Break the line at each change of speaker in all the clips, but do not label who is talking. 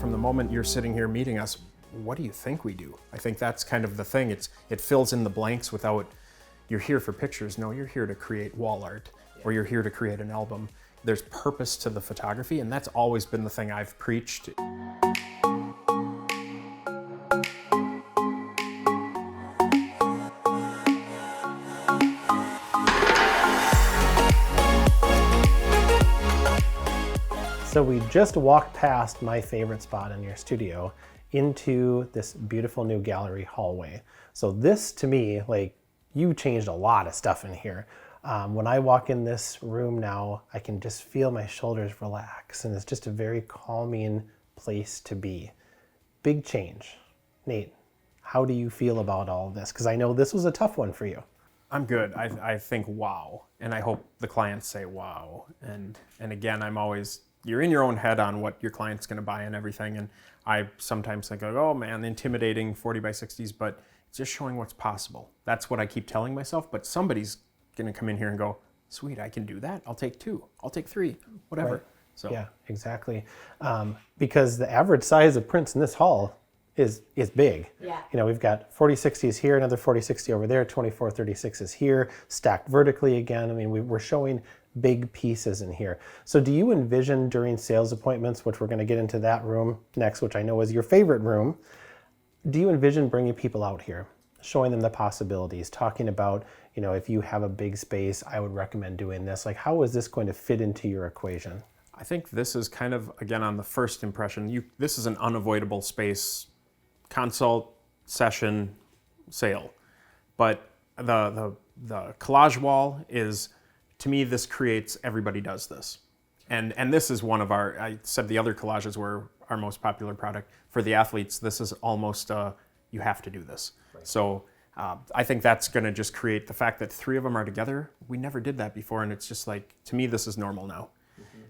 from the moment you're sitting here meeting us, what do you think we do? I think that's kind of the thing. It fills in the blanks without, you're here for pictures. No, you're here to create wall art, or you're here to create an album. There's purpose to the photography, and that's always been the thing I've preached.
So we just walked past my favorite spot in your studio into this beautiful new gallery hallway. So this, to me, like, you changed a lot of stuff in here. When I walk in this room now, I can just feel my shoulders relax, and it's just a very calming place to be. Big change. Nate, how do you feel about all of this? Because I know this was a tough one for you.
I'm good. I think wow, and I hope the clients say wow. And again, I'm always, you're in your own head on what your client's going to buy and everything, and I sometimes think, oh man, intimidating 40 by 60s, but it's just showing what's possible. That's what I keep telling myself, but somebody's going to come in here and go, sweet, I can do that. I'll take 2, I'll take 3, whatever.
Right.
So
yeah, exactly. Because the average size of prints in this hall is big.
Yeah.
You know, we've got 40/60s here, another 40/60 over there, 24/36s here, stacked vertically again. I mean, we're showing big pieces in here. So do you envision during sales appointments, which we're going to get into that room next, which I know is your favorite room, do you envision bringing people out here, showing them the possibilities, talking about, you know, if you have a big space, I would recommend doing this. Like, how is this going to fit into your equation?
I think this is kind of, again, on the first impression, this is an unavoidable space, consult, session, sale. But the collage wall is, to me, this creates, everybody does this. And this is one of our, I said the other collages were our most popular product. For the athletes, this is almost, you have to do this. Right. So I think that's gonna just create the fact that 3 of them are together. We never did that before, and it's just like, to me, this is normal now. Mm-hmm.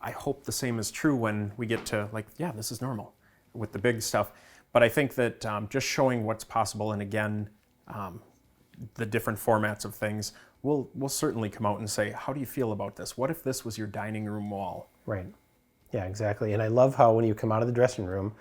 I hope the same is true when we get to, like, yeah, this is normal with the big stuff. But I think that just showing what's possible, and again, the different formats of things, we'll certainly come out and say, how do you feel about this? What if this was your dining room wall?
Right. Yeah, exactly. And I love how when you come out of the dressing room,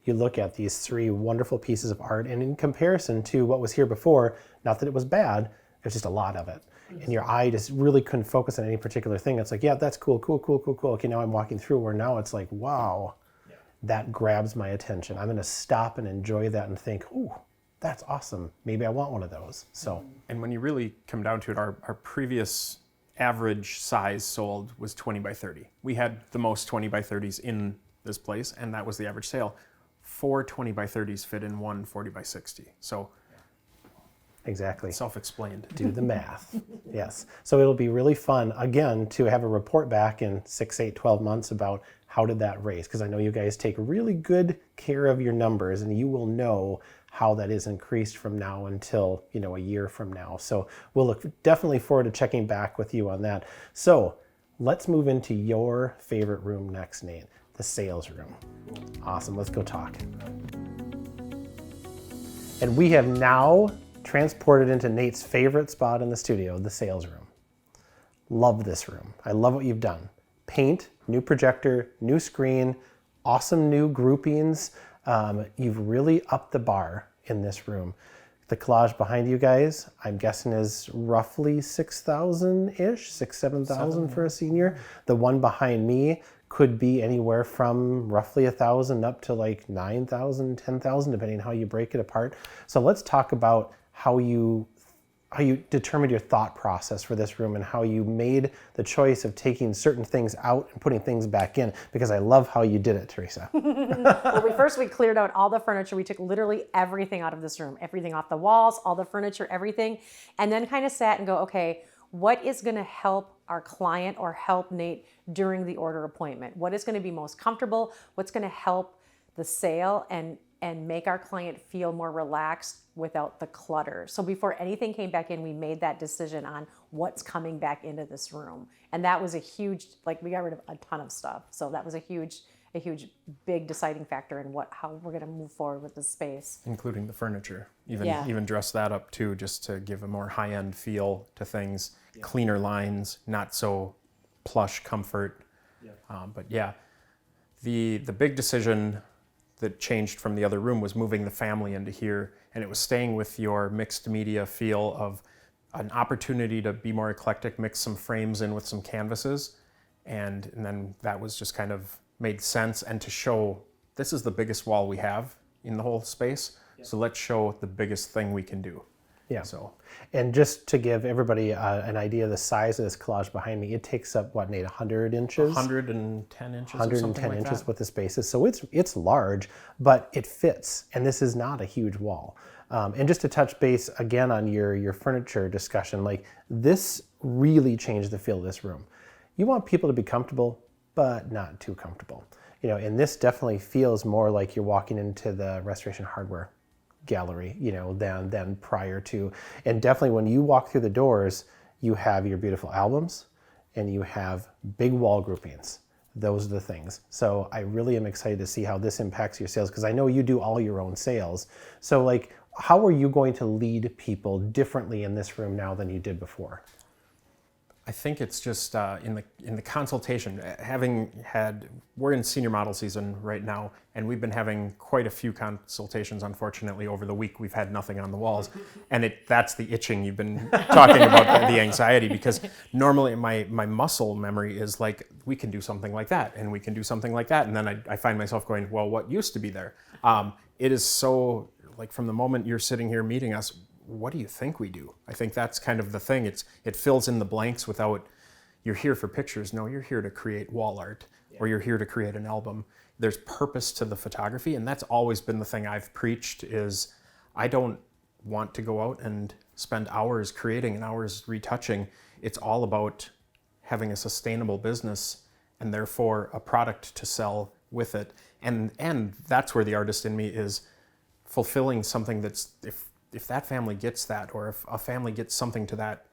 you look at these 3 wonderful pieces of art, and in comparison to what was here before, not that it was bad, there's just a lot of it. And your eye just really couldn't focus on any particular thing. It's like, yeah, that's cool. Okay, now I'm walking through, where now it's like, wow, yeah, that grabs my attention. I'm going to stop and enjoy that and think, ooh, that's awesome. Maybe I want one of those. So,
and when you really come down to it, our previous average size sold was 20 by 30. We had the most 20 by 30s in this place, and that was the average sale. 4 20 by 30s fit in one 40 by 60. So
exactly.
Self-explained.
Do the math. Yes. So it'll be really fun, again, to have a report back in 6, 8, 12 months about how did that raise, because I know you guys take really good care of your numbers, and you will know how that is increased from now until, you know, a year from now. So we'll look definitely forward to checking back with you on that. So let's move into your favorite room next, Nate, the sales room. Awesome. Let's go talk. And we have now transported into Nate's favorite spot in the studio, the sales room. Love this room. I love what you've done. Paint, new projector, new screen, awesome new groupings. You've really upped the bar in this room. The collage behind you guys, I'm guessing, is roughly 6,000-ish, 7,000 for a senior. The one behind me could be anywhere from roughly 1,000 up to like 9,000, 10,000, depending on how you break it apart. So let's talk about how you determined your thought process for this room, and how you made the choice of taking certain things out and putting things back in, because I love how you did it, Teresa.
Well, we cleared out all the furniture. We took literally everything out of this room, everything off the walls, all the furniture, everything, and then kind of sat and go, okay, what is going to help our client or help Nate during the order appointment? What is going to be most comfortable? What's going to help the sale and make our client feel more relaxed without the clutter? So before anything came back in, we made that decision on what's coming back into this room. And that was a huge, like, we got rid of a ton of stuff. So that was a huge, big deciding factor in how we're going to move forward with the space.
Including the furniture, even dress that up too, just to give a more high-end feel to things. Yeah. Cleaner lines, not so plush comfort. Yeah. But yeah, The big decision that changed from the other room was moving the family into here, and it was staying with your mixed media feel of an opportunity to be more eclectic, mix some frames in with some canvases, and then that was just kind of made sense, and to show this is the biggest wall we have in the whole space, so let's show the biggest thing we can do.
Yeah.
So,
and just to give everybody an idea of the size of this collage behind me, it takes up, what, Nate, 100 inches?
110 inches or
110
something like
inches
that.
what the space is. So it's large, but it fits, and this is not a huge wall. And just to touch base again on your furniture discussion, like this really changed the feel of this room. You want people to be comfortable, but not too comfortable. You know, and this definitely feels more like you're walking into the Restoration Hardware gallery, you know, than prior to. And definitely when you walk through the doors, you have your beautiful albums and you have big wall groupings. Those are the things. So I really am excited to see how this impacts your sales, because I know you do all your own sales. So like, how are you going to lead people differently in this room now than you did before?
I think it's just in the consultation, we're in senior model season right now, and we've been having quite a few consultations. Unfortunately, over the week we've had nothing on the walls, and that's the itching you've been talking about, the anxiety, because normally my muscle memory is like, we can do something like that, and we can do something like that, and then I find myself going, well, what used to be there? It is so, like, from the moment you're sitting here meeting us, what do you think we do? I think that's kind of the thing. It fills in the blanks without, you're here for pictures. No, you're here to create wall art, or you're here to create an album. There's purpose to the photography, and that's always been the thing I've preached is I don't want to go out and spend hours creating and hours retouching. It's all about having a sustainable business and therefore a product to sell with it. And that's where the artist in me is fulfilling something that's, if that family gets that, or if a family gets something to that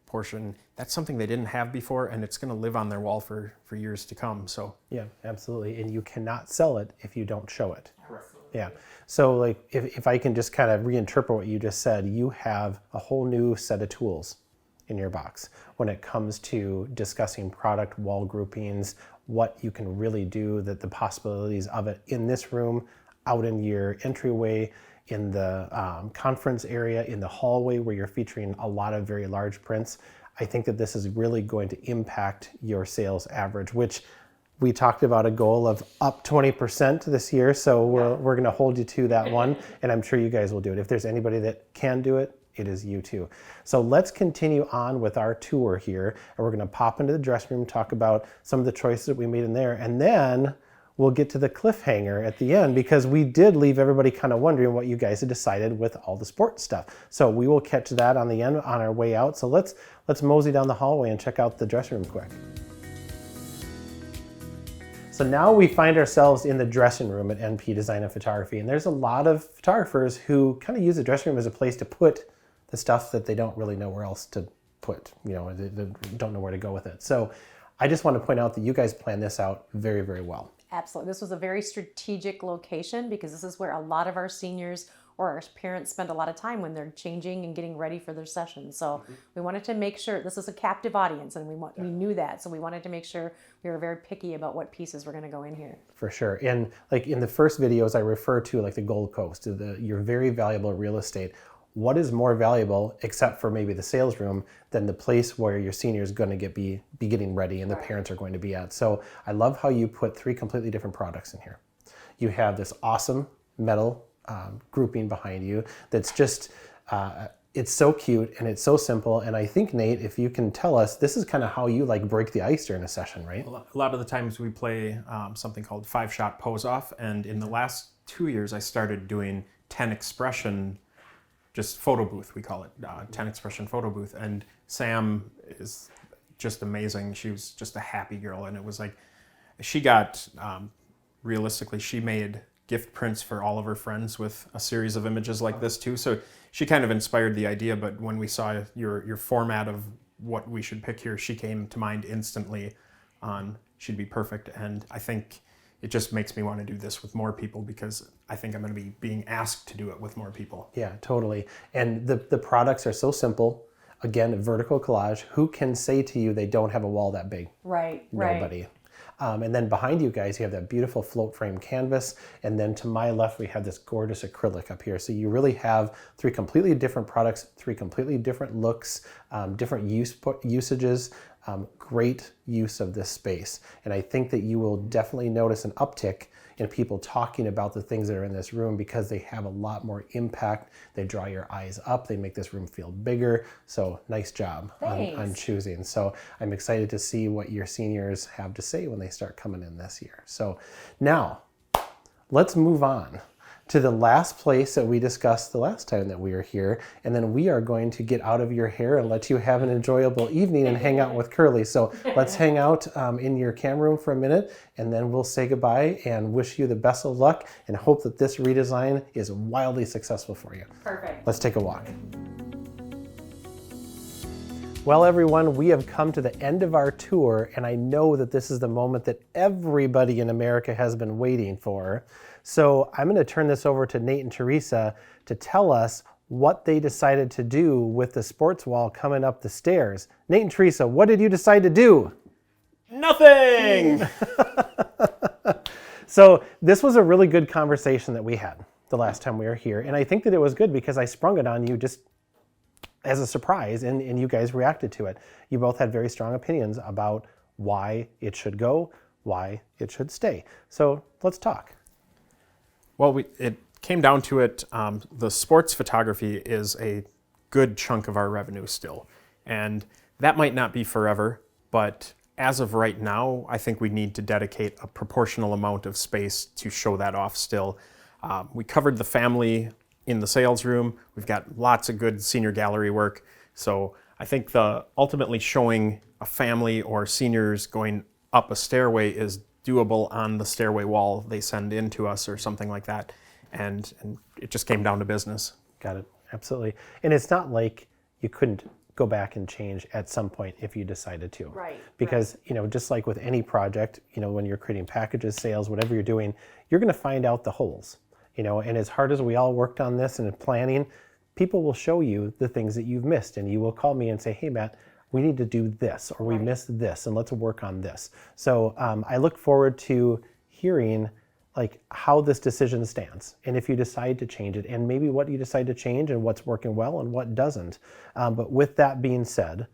portion, that's something they didn't have before, and it's going to live on their wall for years to come. So
yeah, absolutely. And you cannot sell it if you don't show it. Correct. Yeah. So like, if I can just kind of reinterpret what you just said, you have a whole new set of tools in your box when it comes to discussing product wall groupings, what you can really do, that the possibilities of it in this room, out in your entryway, in the conference area, in the hallway where you're featuring a lot of very large prints. I think that this is really going to impact your sales average, which we talked about a goal of up 20% this year. So we're going to hold you to that one, and I'm sure you guys will do it. If there's anybody that can do it, it is you too. So let's continue on with our tour here, and we're going to pop into the dressing room, talk about some of the choices that we made in there, and then we'll get to the cliffhanger at the end, because we did leave everybody kind of wondering what you guys had decided with all the sports stuff. So we will catch that on the end on our way out. So let's mosey down the hallway and check out the dressing room quick. So now we find ourselves in the dressing room at NP Design and Photography, and there's a lot of photographers who kind of use the dressing room as a place to put the stuff that they don't really know where else to put, you know, they don't know where to go with it. So I just want to point out that you guys planned this out very, very well.
Absolutely. This was a very strategic location, because this is where a lot of our seniors or our parents spend a lot of time when they're changing and getting ready for their sessions. So we wanted to make sure this is a captive audience, and we knew that. So we wanted to make sure we were very picky about what pieces were going to go in here.
For sure. And like in the first videos, I refer to like the Gold Coast, your very valuable real estate. What is more valuable, except for maybe the sales room, than the place where your senior is going to be getting ready and the parents are going to be at? So I love how you put 3 completely different products in here. You have this awesome metal grouping behind you that's just, it's so cute and it's so simple. And I think, Nate, if you can tell us, this is kind of how you like break the ice during a session, right?
a lot of the times we play something called 5-shot pose off, and in the last 2 years I started doing 10 expression, just photo booth, we call it, 10 expression photo booth. And Sam is just amazing. She was just a happy girl. And it was like, she got, realistically, she made gift prints for all of her friends with a series of images like this too. So she kind of inspired the idea, but when we saw your format of what we should pick here, she came to mind instantly on she'd be perfect. And I think it just makes me want to do this with more people, because I think I'm going to be being asked to do it with more people.
Yeah, totally. And the products are so simple. Again, vertical collage. Who can say to you they don't have a wall that big?
Right,
Nobody. And then behind you guys, you have that beautiful float frame canvas. And then to my left, we have this gorgeous acrylic up here. So you really have three completely different products, three completely different looks, different usages, great use of this space. And I think that you will definitely notice an uptick in people talking about the things that are in this room because they have a lot more impact. They draw your eyes up. They make this room feel bigger. So nice job on choosing. So I'm excited to see what your seniors have to say when they start coming in this year. So now let's move on to the last place that we discussed the last time that we were here, and then we are going to get out of your hair and let you have an enjoyable evening and hang out with Curly. So let's hang out in your camera room for a minute, and then we'll say goodbye and wish you the best of luck and hope that this redesign is wildly successful for you.
Perfect.
Let's take a walk. Well, everyone, we have come to the end of our tour, and I know that this is the moment that everybody in America has been waiting for. So I'm going to turn this over to Nate and Teresa to tell us what they decided to do with the sports wall coming up the stairs. Nate and Teresa, what did you decide to do?
Nothing!
So this was a really good conversation that we had the last time we were here, and I think that it was good because I sprung it on you just as a surprise, and you guys reacted to it. You both had very strong opinions about why it should go, why it should stay. So let's talk.
Well, it came down to it. The sports photography is a good chunk of our revenue still. And that might not be forever, but as of right now, I think we need to dedicate a proportional amount of space to show that off still. We covered the family in the sales room. We've got lots of good senior gallery work. So I think ultimately showing a family or seniors going up a stairway is doable on the stairway wall they send in to us or something like that. And it just came down to business.
Got it. Absolutely. And it's not like you couldn't go back and change at some point if you decided to.
Right.
Because, just like with any project, when you're creating packages, sales, whatever you're doing, you're going to find out the holes. And as hard as we all worked on this and in planning, people will show you the things that you've missed. And you will call me and say, hey, Matt, we need to do this, or we missed this, and let's work on this. So I look forward to hearing how this decision stands, and if you decide to change it, and maybe what you decide to change, and what's working well, and what doesn't. But with that being said,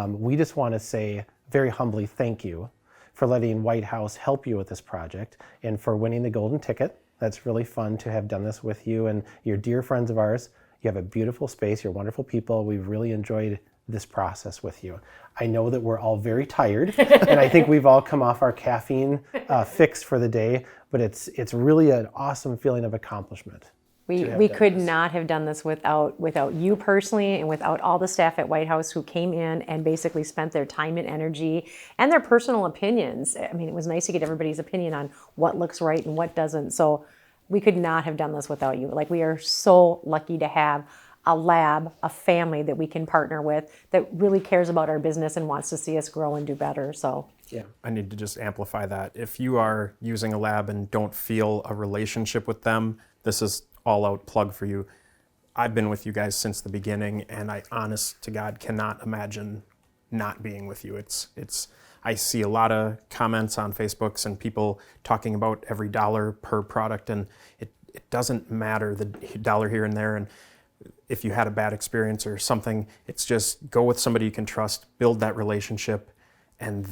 we just want to say very humbly thank you for letting White House help you with this project, and for winning the golden ticket. That's really fun to have done this with you, and you're dear friends of ours. You have a beautiful space. You're wonderful people. We've really enjoyed this process with you. I know that we're all very tired, and I think we've all come off our caffeine fix for the day, but it's really an awesome feeling of accomplishment.
We could not have done this without you personally, and without all the staff at White House who came in and basically spent their time and energy and their personal opinions. I mean, it was nice to get everybody's opinion on what looks right and what doesn't. So we could not have done this without you. We are so lucky to have a lab, a family that we can partner with that really cares about our business and wants to see us grow and do better. So
yeah,
I need to just amplify that. If you are using a lab and don't feel a relationship with them, this is all out plug for you. I've been with you guys since the beginning, and I honest to God cannot imagine not being with you. I see a lot of comments on Facebooks and people talking about every dollar per product, and it doesn't matter the dollar here and there. And if you had a bad experience or something, it's just go with somebody you can trust, build that relationship, and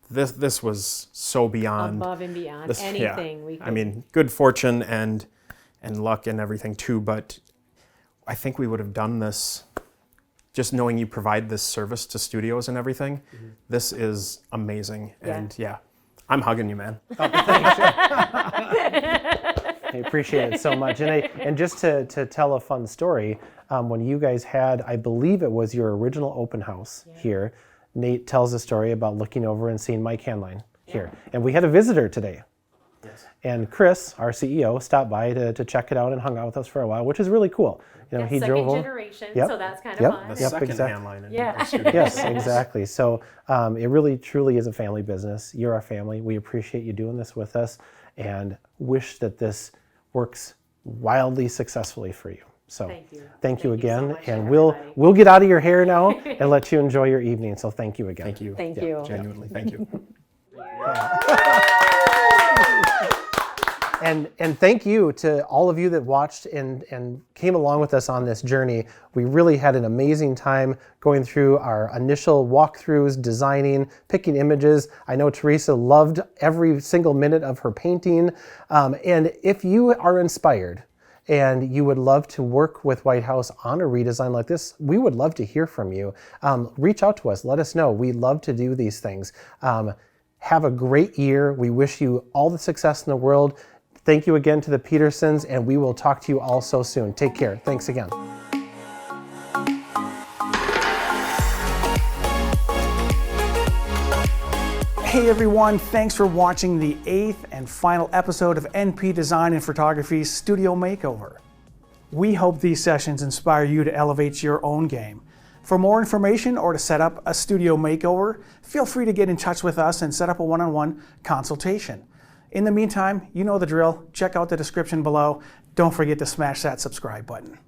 this was so beyond
above and beyond anything we could.
I mean, good fortune and luck and everything too, but I think we would have done this just knowing you provide this service to studios and everything. Mm-hmm. This is amazing.
Yeah.
And yeah, I'm hugging you, man.
Oh, thanks. I appreciate it so much. And just to tell a fun story, when you guys had, I believe it was your original open house here, Nate tells a story about looking over and seeing Mike Hanline here. And we had a visitor today. Yes. And Chris, our CEO, stopped by to check it out and hung out with us for a while, which is really cool.
He drove over. Generation, so that's kind of fun.
The second handline in our studio.
Yes, exactly. So it really, truly is a family business. You're our family. We appreciate you doing this with us and wish that this works wildly successfully for you. So thank you again.
So
and we'll get out of your hair now and let you enjoy your evening. So thank you again.
Thank you.
Thank you.
Genuinely, thank you.
And thank you to all of you that watched and came along with us on this journey. We really had an amazing time going through our initial walkthroughs, designing, picking images. I know Teresa loved every single minute of her painting. And if you are inspired and you would love to work with White House on a redesign like this, we would love to hear from you. Reach out to us, let us know. We love to do these things. Have a great year. We wish you all the success in the world. Thank you again to the Petersons, and we will talk to you all so soon. Take care. Thanks again.
Hey everyone, thanks for watching the 8th and final episode of NP Design and Photography's Studio Makeover. We hope these sessions inspire you to elevate your own game. For more information or to set up a studio makeover, feel free to get in touch with us and set up a one-on-one consultation. In the meantime, you know the drill. Check out the description below. Don't forget to smash that subscribe button.